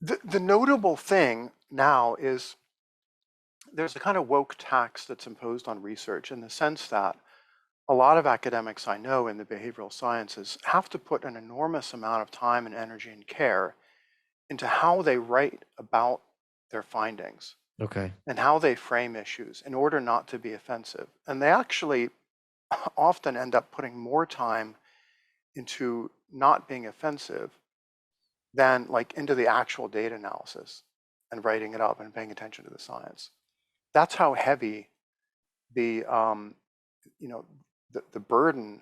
The notable thing now is there's a kind of woke tax that's imposed on research in the sense that a lot of academics I know in the behavioral sciences have to put an enormous amount of time and energy and care into how they write about their findings Okay. and how they frame issues in order not to be offensive. And they actually often end up putting more time into not being offensive than like into the actual data analysis and writing it up and paying attention to the science. That's how heavy the you know the burden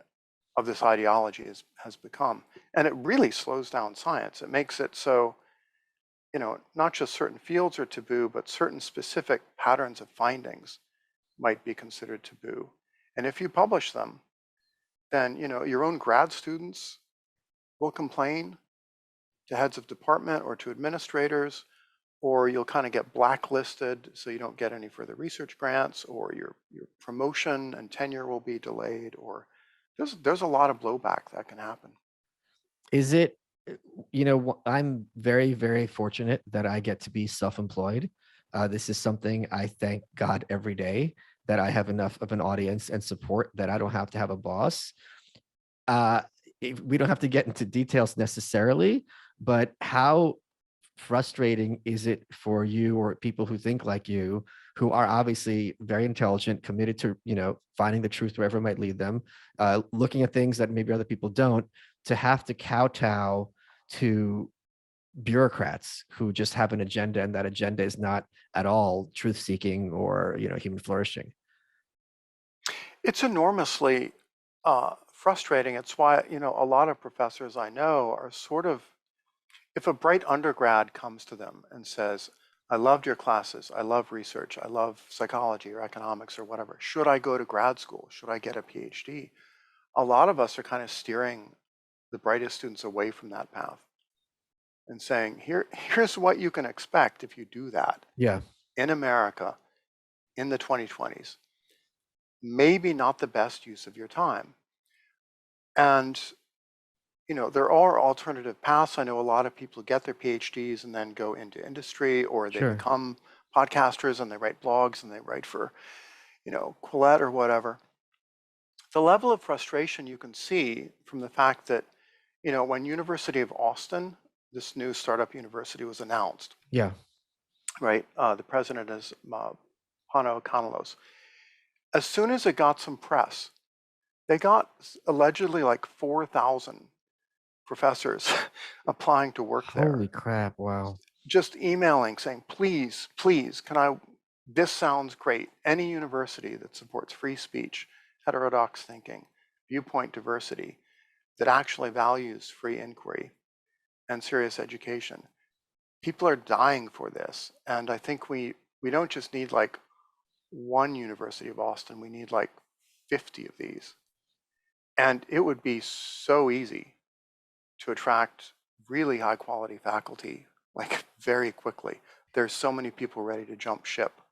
of this ideology has become, and it really slows down science. It makes it so not just certain fields are taboo, but certain specific patterns of findings might be considered taboo. And if you publish them, then your own grad students will complain to heads of department or to administrators, or you'll kind of get blacklisted so you don't get any further research grants, or your promotion and tenure will be delayed, or there's a lot of blowback that can happen. Is it, I'm very, very fortunate that I get to be self-employed. This is something I thank God every day that I have enough of an audience and support that I don't have to have a boss. Uh, we don't have to get into details necessarily, but how frustrating is it for you or people who think like you, who are obviously very intelligent, committed to, finding the truth wherever it might lead them, looking at things that maybe other people don't, to have to kowtow to bureaucrats who just have an agenda and that agenda is not at all truth seeking or, human flourishing? It's enormously frustrating. It's why a lot of professors I know are sort of, if a bright undergrad comes to them and says, I loved your classes, I love research, I love psychology or economics or whatever, should I go to grad school? Should I get a PhD? A lot of us are kind of steering the brightest students away from that path and saying, here's what you can expect if you do that Yeah, in America in the 2020s. Maybe not the best use of your time. And there are alternative paths. I know a lot of people get their PhDs and then go into industry, or they sure. become podcasters and they write blogs and they write for, Quillette or whatever. The level of frustration you can see from the fact that, when University of Austin, this new startup university was announced, Yeah. right? The president is Pano Kanalos. As soon as it got some press, they got allegedly like 4,000 professors applying to work there, Holy crap. Wow. just emailing saying, please, please, this sounds great. Any university that supports free speech, heterodox thinking, viewpoint diversity, that actually values free inquiry and serious education. People are dying for this. And I think we don't just need like one University of Austin, we need like 50 of these. And it would be so easy to attract really high quality faculty like very quickly. There's so many people ready to jump ship.